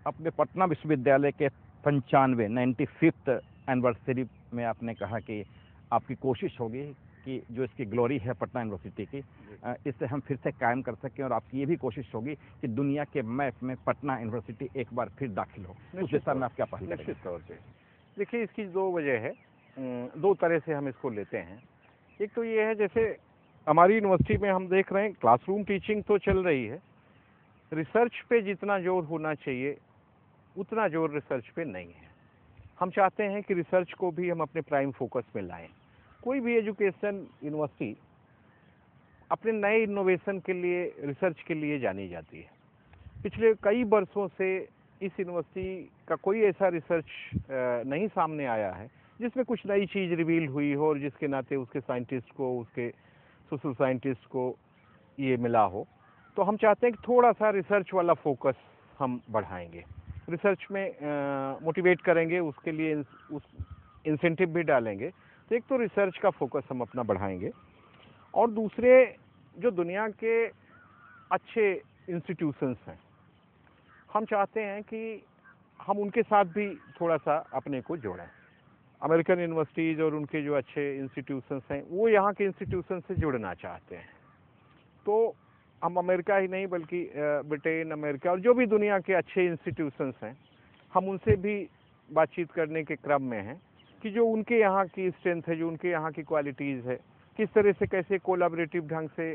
अपने पटना विश्वविद्यालय के 95th एनिवर्सरी में आपने कहा कि आपकी कोशिश होगी कि जो इसकी ग्लोरी है पटना यूनिवर्सिटी की, इससे हम फिर से कायम कर सकें, और आपकी ये भी कोशिश होगी कि दुनिया के मैप में पटना यूनिवर्सिटी एक बार फिर दाखिल हो। उस दिशा में आप क्या पहल करेंगे? निश्चित तौर पे देखिए, इसकी दो वजह है, दो तरह से हम इसको लेते हैं। एक तो ये है, जैसे हमारी यूनिवर्सिटी में हम देख रहे हैं क्लासरूम टीचिंग तो चल रही है, रिसर्च पे जितना जोर होना चाहिए उतना जोर रिसर्च पे नहीं है। हम चाहते हैं कि रिसर्च को भी हम अपने प्राइम फोकस में लाएं। कोई भी एजुकेशन यूनिवर्सिटी अपने नए इनोवेशन के लिए, रिसर्च के लिए जानी जाती है। पिछले कई वर्षों से इस यूनिवर्सिटी का कोई ऐसा रिसर्च नहीं सामने आया है जिसमें कुछ नई चीज़ रिवील हुई हो और जिसके नाते उसके साइंटिस्ट को, उसके सोशल साइंटिस्ट को ये मिला हो। तो हम चाहते हैं कि थोड़ा सा रिसर्च वाला फोकस हम बढ़ाएंगे, रिसर्च में मोटिवेट करेंगे, उसके लिए उस इंसेंटिव भी डालेंगे। तो एक तो रिसर्च का फोकस हम अपना बढ़ाएंगे, और दूसरे जो दुनिया के अच्छे इंस्टीट्यूशंस हैं, हम चाहते हैं कि हम उनके साथ भी थोड़ा सा अपने को जोड़ें। अमेरिकन यूनिवर्सिटीज़ और उनके जो अच्छे इंस्टीट्यूशंस हैं वो यहाँ के इंस्टीट्यूशन से जुड़ना चाहते हैं। तो हम अमेरिका ही नहीं बल्कि ब्रिटेन, अमेरिका और जो भी दुनिया के अच्छे इंस्टीट्यूशंस हैं, हम उनसे भी बातचीत करने के क्रम में हैं कि जो उनके यहाँ की स्ट्रेंथ है, जो उनके यहाँ की क्वालिटीज़ है, किस तरह से कैसे कोलैबोरेटिव ढंग से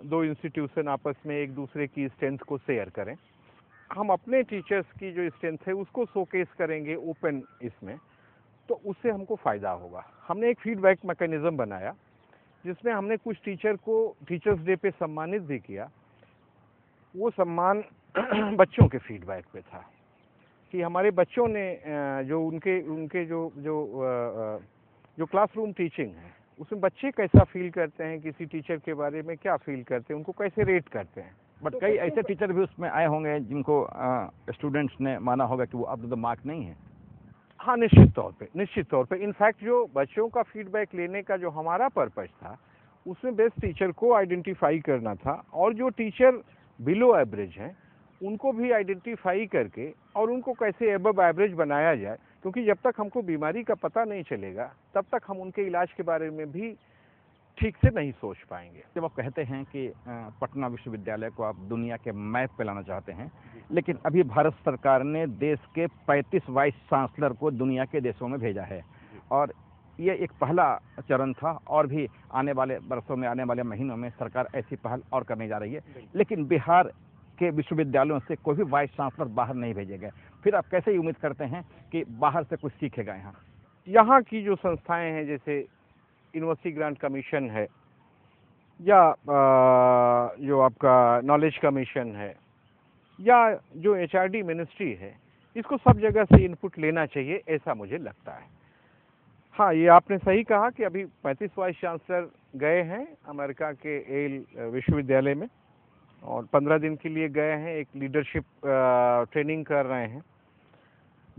दो इंस्टीट्यूशन आपस में एक दूसरे की स्ट्रेंथ को शेयर करें। हम अपने टीचर्स की जो स्ट्रेंथ है उसको शोकेस करेंगे ओपन इसमें, तो उससे हमको फ़ायदा होगा। हमने एक फीडबैक मैकेनिज़्म बनाया जिसमें हमने कुछ टीचर को टीचर्स डे पे सम्मानित भी किया। वो सम्मान बच्चों के फीडबैक पे था कि हमारे बच्चों ने जो उनके जो क्लासरूम टीचिंग है उसमें बच्चे कैसा फील करते हैं, किसी टीचर के बारे में क्या फील करते हैं, उनको कैसे रेट करते हैं। बट कई ऐसे टीचर भी उसमें आए होंगे जिनको स्टूडेंट्स ने माना होगा कि वो अप टू द मार्क नहीं है। हाँ, निश्चित तौर पे इनफैक्ट जो बच्चों का फीडबैक लेने का जो हमारा पर्पस था उसमें बेस्ट टीचर को आइडेंटिफाई करना था, और जो टीचर बिलो एवरेज हैं उनको भी आइडेंटिफाई करके और उनको कैसे अबव एवरेज बनाया जाए, क्योंकि जब तक हमको बीमारी का पता नहीं चलेगा तब तक हम उनके इलाज के बारे में भी ठीक से नहीं सोच पाएंगे। जब आप कहते हैं कि पटना विश्वविद्यालय को आप दुनिया के मैप पे लाना चाहते हैं, लेकिन अभी भारत सरकार ने देश के 35 वाइस चांसलर को दुनिया के देशों में भेजा है, और ये एक पहला चरण था, और भी आने वाले वर्षों में, आने वाले महीनों में सरकार ऐसी पहल और करने जा रही है। लेकिन बिहार के विश्वविद्यालयों से कोई भी वाइस चांसलर बाहर नहीं भेजे गए। फिर आप कैसे उम्मीद करते हैं कि बाहर से कुछ सीखेगा? यहाँ की जो संस्थाएं हैं, जैसे यूनिवर्सिटी ग्रांट कमीशन है, या जो आपका नॉलेज कमीशन है, या जो एचआरडी मिनिस्ट्री है, इसको सब जगह से इनपुट लेना चाहिए, ऐसा मुझे लगता है। हाँ, ये आपने सही कहा कि अभी 35 वाइस चांसलर गए हैं अमेरिका के येल विश्वविद्यालय में, और 15 दिन के लिए गए हैं, एक लीडरशिप ट्रेनिंग कर रहे हैं।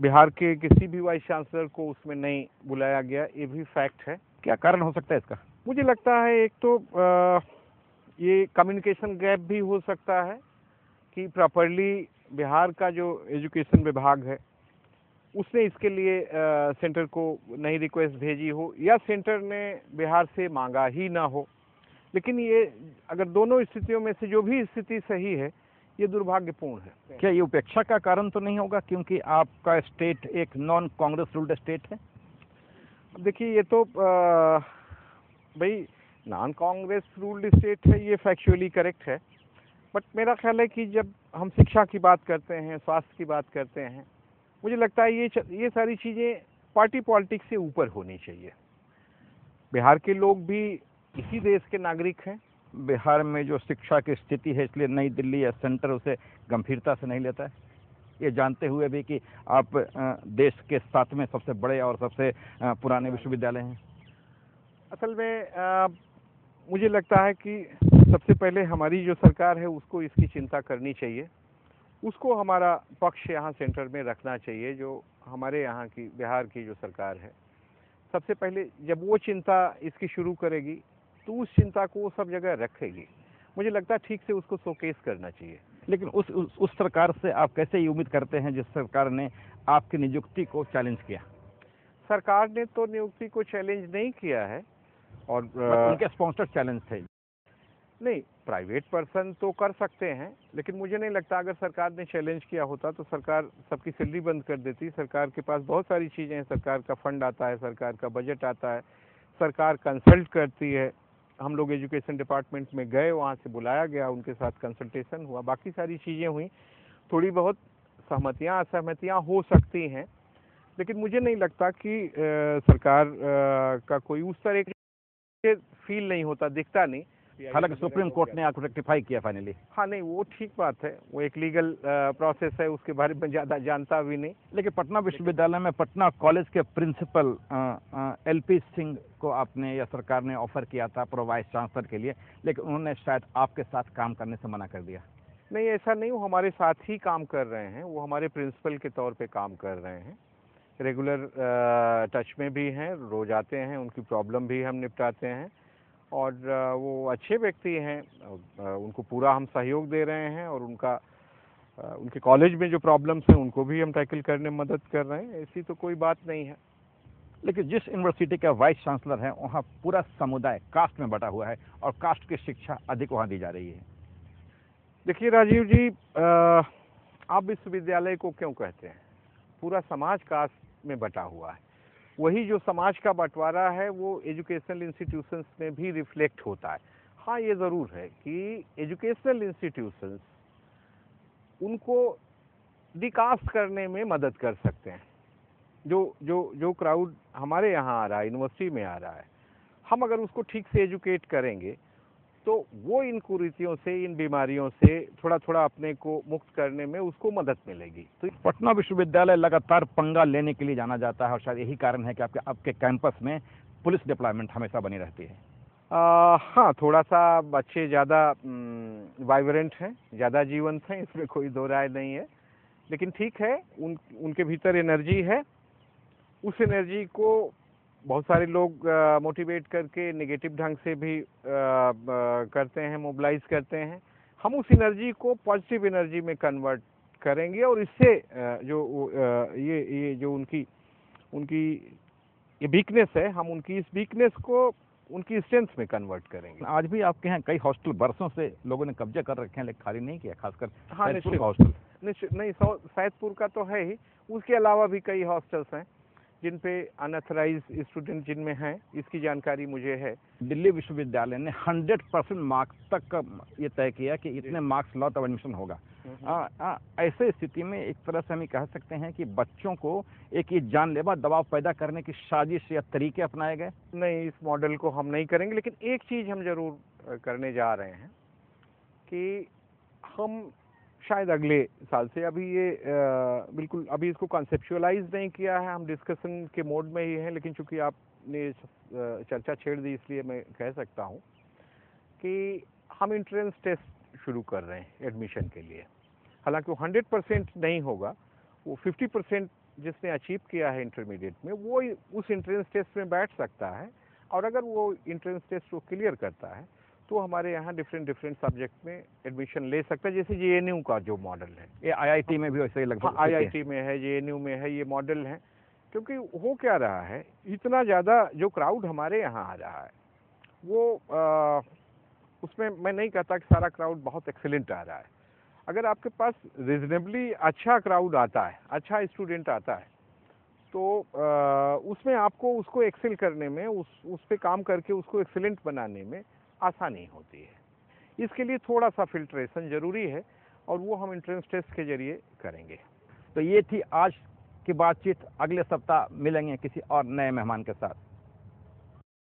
बिहार के किसी भी वाइस चांसलर को उसमें नहीं बुलाया गया, ये भी फैक्ट है। क्या कारण हो सकता है इसका? मुझे लगता है एक तो ये कम्युनिकेशन गैप भी हो सकता है कि प्रॉपरली बिहार का जो एजुकेशन विभाग है उसने इसके लिए सेंटर को नई रिक्वेस्ट भेजी हो, या सेंटर ने बिहार से मांगा ही ना हो। लेकिन ये अगर दोनों स्थितियों में से जो भी स्थिति सही है, ये दुर्भाग्यपूर्ण है। क्या ये उपेक्षा का कारण तो नहीं होगा, क्योंकि आपका स्टेट एक नॉन कांग्रेस रूल्ड स्टेट है? देखिए, ये तो भाई नॉन कांग्रेस रूल्ड स्टेट है, ये फैक्चुअली करेक्ट है, बट मेरा ख्याल है कि जब हम शिक्षा की बात करते हैं, स्वास्थ्य की बात करते हैं, मुझे लगता है ये सारी चीज़ें पार्टी पॉलिटिक्स से ऊपर होनी चाहिए। बिहार के लोग भी इसी देश के नागरिक हैं। बिहार में जो शिक्षा की स्थिति है, इसलिए नई दिल्ली या सेंटर उसे गंभीरता से नहीं लेता है, ये जानते हुए भी कि आप देश के 7वें सबसे बड़े और सबसे पुराने विश्वविद्यालय हैं। असल में मुझे लगता है कि सबसे पहले हमारी जो सरकार है उसको इसकी चिंता करनी चाहिए, उसको हमारा पक्ष यहाँ सेंटर में रखना चाहिए। जो हमारे यहाँ की बिहार की जो सरकार है, सबसे पहले जब वो चिंता इसकी शुरू करेगी तो उस चिंता को वो सब जगह रखेगी। मुझे लगता है ठीक से उसको शोकेस करना चाहिए। लेकिन उस सरकार से आप कैसे ये उम्मीद करते हैं जिस सरकार ने आपकी नियुक्ति को चैलेंज किया? सरकार ने तो नियुक्ति को चैलेंज नहीं किया है, और उनके स्पॉन्सर्ड चैलेंज थे। नहीं, प्राइवेट पर्सन तो कर सकते हैं, लेकिन मुझे नहीं लगता अगर सरकार ने चैलेंज किया होता तो सरकार सबकी सैलरी बंद कर देती। सरकार के पास बहुत सारी चीज़ें हैं, सरकार का फंड आता है, सरकार का बजट आता है, सरकार कंसल्ट करती है। हम लोग एजुकेशन डिपार्टमेंट में गए, वहाँ से बुलाया गया, उनके साथ कंसल्टेशन हुआ, बाकी सारी चीज़ें हुई। थोड़ी बहुत सहमतियाँ असहमतियाँ हो सकती हैं, लेकिन मुझे नहीं लगता कि सरकार का कोई उस तरह के फील नहीं होता, दिखता नहीं। हालांकि सुप्रीम कोर्ट ने आपको रेक्टिफाई किया फाइनली। हाँ, नहीं, वो ठीक बात है, वो एक लीगल प्रोसेस है, उसके बारे में ज़्यादा जानता भी नहीं। लेकिन पटना विश्वविद्यालय में पटना कॉलेज के प्रिंसिपल LP सिंह को आपने या सरकार ने ऑफर किया था प्रो वाइस चांसलर के लिए, लेकिन उन्होंने शायद आपके साथ काम करने से मना कर दिया। नहीं, ऐसा नहीं, वो हमारे साथ ही काम कर रहे हैं, वो हमारे प्रिंसिपल के तौर पे काम कर रहे हैं, रेगुलर टच में भी हैं, रोज आते हैं, उनकी प्रॉब्लम भी हम निपटाते हैं, और वो अच्छे व्यक्ति हैं। उनको पूरा हम सहयोग दे रहे हैं, और उनके कॉलेज में जो प्रॉब्लम्स हैं उनको भी हम टैकल करने में मदद कर रहे हैं, ऐसी तो कोई बात नहीं है। लेकिन जिस यूनिवर्सिटी का वाइस चांसलर है वहाँ पूरा समुदाय कास्ट में बटा हुआ है और कास्ट की शिक्षा अधिक वहाँ दी जा रही है। देखिए राजीव जी, आप विश्वविद्यालय को क्यों कहते हैं? पूरा समाज कास्ट में बटा हुआ है। वही जो समाज का बंटवारा है वो एजुकेशनल इंस्टीट्यूशंस में भी रिफ्लेक्ट होता है। हाँ, ये ज़रूर है कि एजुकेशनल इंस्टीट्यूशंस उनको डिकास्ट करने में मदद कर सकते हैं। जो क्राउड हमारे यहाँ आ रहा है, यूनिवर्सिटी में आ रहा है, हम अगर उसको ठीक से एजुकेट करेंगे तो वो इन कुरीतियों से, इन बीमारियों से थोड़ा थोड़ा अपने को मुक्त करने में उसको मदद मिलेगी। तो पटना विश्वविद्यालय लगातार पंगा लेने के लिए जाना जाता है और शायद यही कारण है कि आपके कैंपस में पुलिस डिप्लॉयमेंट हमेशा बनी रहती है। हाँ, थोड़ा सा बच्चे ज़्यादा वाइब्रेंट हैं, ज़्यादा जीवंत हैं, इसमें कोई दो राय नहीं है, लेकिन ठीक है, उनके भीतर एनर्जी है। उस एनर्जी को बहुत सारे लोग मोटिवेट करके नेगेटिव ढंग से भी करते हैं, मोबिलाइज करते हैं। हम उस एनर्जी को पॉजिटिव एनर्जी में कन्वर्ट करेंगे, और इससे ये जो उनकी ये वीकनेस है, हम उनकी इस वीकनेस को उनकी स्ट्रेंथ में कन्वर्ट करेंगे। आज भी आपके यहाँ कई हॉस्टल बरसों से लोगों ने कब्जा कर रखे हैं लेकिन खाली नहीं किया, खासकर हाँ, निश्चित हॉस्टल। नहीं, सैदपुर का तो है ही, उसके अलावा भी कई हॉस्टल्स हैं जिन पे अनऑथराइज स्टूडेंट जिनमें हैं, इसकी जानकारी मुझे है। दिल्ली विश्वविद्यालय ने 100% मार्क्स तक का ये तय किया कि इतने मार्क्स लॉ तब एडमिशन होगा। ऐसे स्थिति में एक तरह से हम कह सकते हैं कि बच्चों को एक ये जानलेवा दबाव पैदा करने की साजिश या तरीके अपनाए गए। नहीं, इस मॉडल को हम नहीं करेंगे, लेकिन एक चीज़ हम जरूर करने जा रहे हैं कि हम शायद अगले साल से, अभी ये बिल्कुल अभी इसको कॉन्सेप्चुअलाइज नहीं किया है, हम डिस्कशन के मोड में ही हैं, लेकिन चूंकि आपने चर्चा छेड़ दी इसलिए मैं कह सकता हूँ कि हम एंट्रेंस टेस्ट शुरू कर रहे हैं एडमिशन के लिए। हालांकि वो 100% नहीं होगा, वो 50% जिसने अचीव किया है इंटरमीडिएट में वो उस एंट्रेंस टेस्ट में बैठ सकता है, और अगर वो एंट्रेंस टेस्ट को क्लियर करता है तो हमारे यहाँ डिफरेंट सब्जेक्ट में एडमिशन ले सकता है, जैसे JNU का जो मॉडल है। ये IIT में भी वैसे ही लगभग। हाँ, IIT में है, JNU में है, ये मॉडल है। क्योंकि हो क्या रहा है, इतना ज़्यादा जो क्राउड हमारे यहाँ आ रहा है वो उसमें मैं नहीं कहता कि सारा क्राउड बहुत एक्सीलेंट आ रहा है। अगर आपके पास रीजनेबली अच्छा क्राउड आता है, अच्छा स्टूडेंट आता है, तो उसमें आपको उसको एक्सेल करने में, उस पे काम करके उसको एक्सीलेंट बनाने में आसानी होती है। इसके लिए थोड़ा सा फिल्ट्रेशन जरूरी है, और वो हम एंट्रेंस टेस्ट के जरिए करेंगे। तो ये थी आज की बातचीत। अगले सप्ताह मिलेंगे किसी और नए मेहमान के साथ।